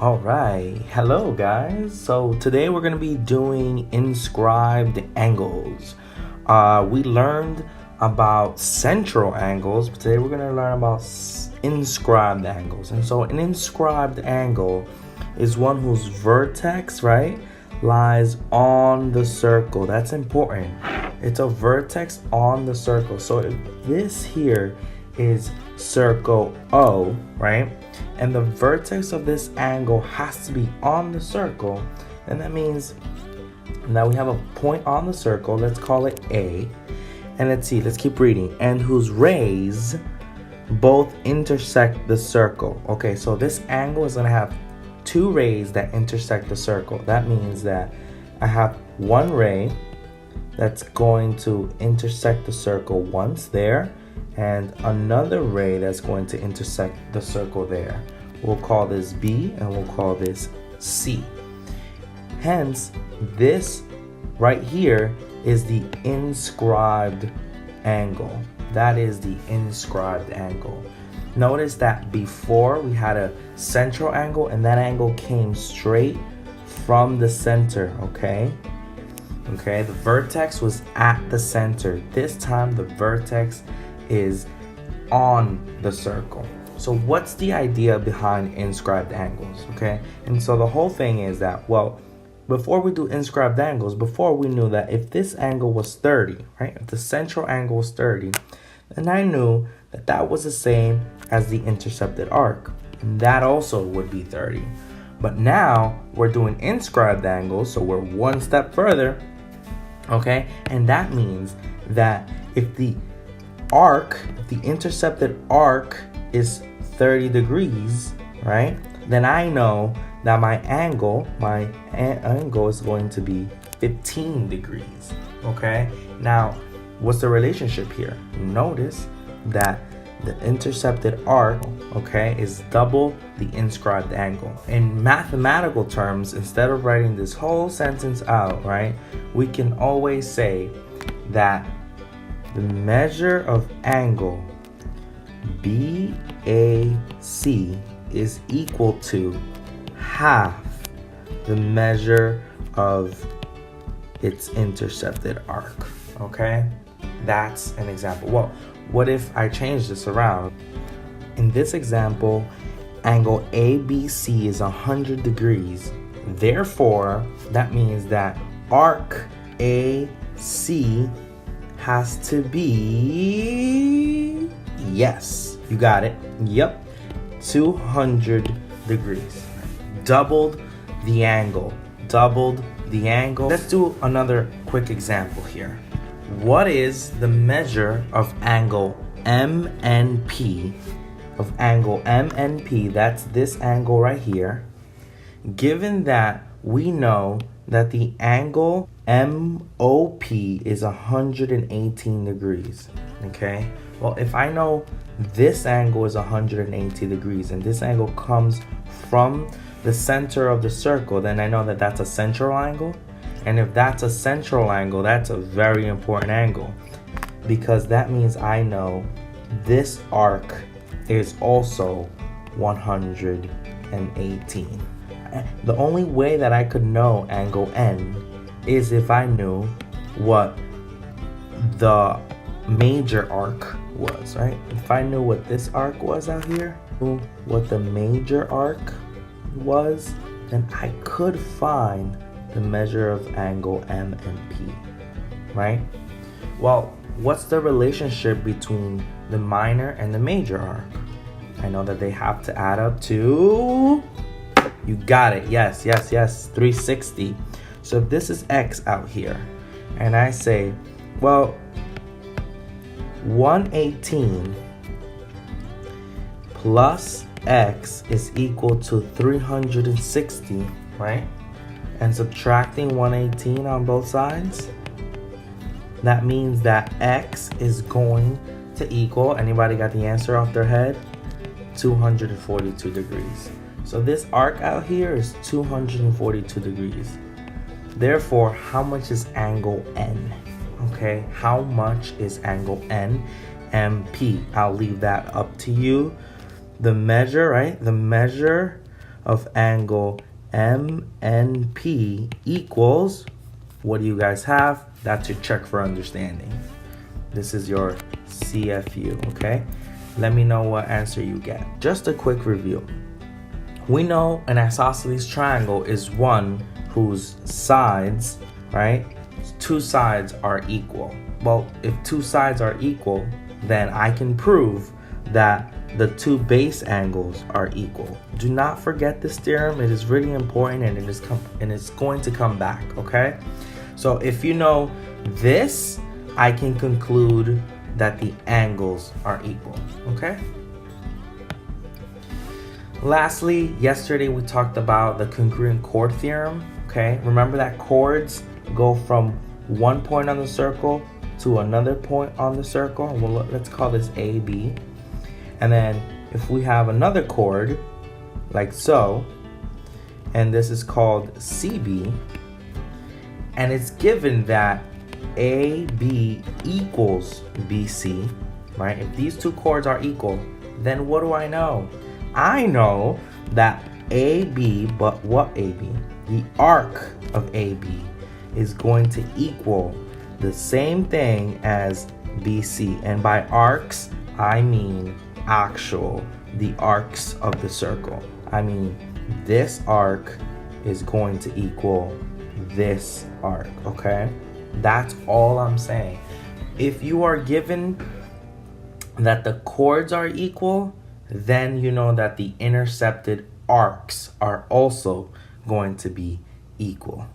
All right, hello guys. So today we're going to be doing inscribed angles. We learned about central angles, but today we're going to learn about inscribed angles. And so an inscribed angle is one whose vertex, right, lies on the circle. That's important. It's a vertex on the circle. So if this here is circle O, right, and the vertex of this angle has to be on the circle, then that means that we have a point on the circle. Let's call it A. And let's keep reading. And whose rays both intersect the circle. Okay, so this angle is going to have two rays that intersect the circle. That means that I have one ray that's going to intersect the circle once there, and another ray that's going to intersect the circle there. We'll call this B and we'll call this C. Hence, this right here is the inscribed angle. That is the inscribed angle. Notice that before we had a central angle, and that angle came straight from the center, okay? Okay, the vertex was at the center. This time the vertex is on the circle. So what's the idea behind inscribed angles, okay? And so the whole thing is that, well, before we do inscribed angles, before we knew that if this angle was 30, right? If the central angle was 30, then I knew that that was the same as the intercepted arc. And that also would be 30. But now we're doing inscribed angles, so we're one step further, okay? And that means that if the intercepted arc is 30 degrees, right? Then I know that my angle is going to be 15 degrees, okay? Now, what's the relationship here? Notice that the intercepted arc, okay, is double the inscribed angle. In mathematical terms, instead of writing this whole sentence out, right, we can always say that the measure of angle BAC is equal to half the measure of its intercepted arc, okay? That's an example. Well, what if I change this around? In this example, angle ABC is 100 degrees. Therefore, that means that arc AC has to be, yes, you got it. Yep, 200 degrees. Doubled the angle. Let's do another quick example here. What is the measure of angle MNP? Of angle MNP, that's this angle right here. Given that we know that the angle MOP is 118 degrees, okay? Well, if I know this angle is 180 degrees and this angle comes from the center of the circle, then I know that that's a central angle. And if that's a central angle, that's a very important angle, because that means I know this arc is also 118. The only way that I could know angle N is if I knew what the major arc was, right? If I knew what this arc was out here, what the major arc was, then I could find the measure of angle M and P, right? Well, what's the relationship between the minor and the major arc? I know that they have to add up to, you got it, yes, 360. So if this is X out here, and I say, well, 118 plus X is equal to 360, right? And subtracting 118 on both sides, that means that X is going to equal, anybody got the answer off their head? 242 degrees. So this arc out here is 242 degrees. Therefore, how much is angle N? Okay, how much is angle N? MP. I'll leave that up to you. The measure, right? The measure of angle MNP equals, what do you guys have? That's your check for understanding. This is your CFU, okay? Let me know what answer you get. Just a quick review. We know an isosceles triangle is one whose sides, right? Two sides are equal. Well, if two sides are equal, then I can prove that the two base angles are equal. Do not forget this theorem. It is really important, and it's going to come back, okay? So if you know this, I can conclude that the angles are equal, okay? Lastly, yesterday we talked about the congruent chord theorem, okay? Remember that chords go from one point on the circle to another point on the circle. Well, let's call this AB. And then if we have another chord, like so, and this is called CB, and it's given that AB equals BC, right? If these two chords are equal, then what do I know? I know that AB, but what AB? The arc of AB is going to equal the same thing as BC. And by arcs, I mean the arcs of the circle. I mean, this arc is going to equal this arc, okay? That's all I'm saying. If you are given that the chords are equal, then you know that the intercepted arcs are also going to be equal.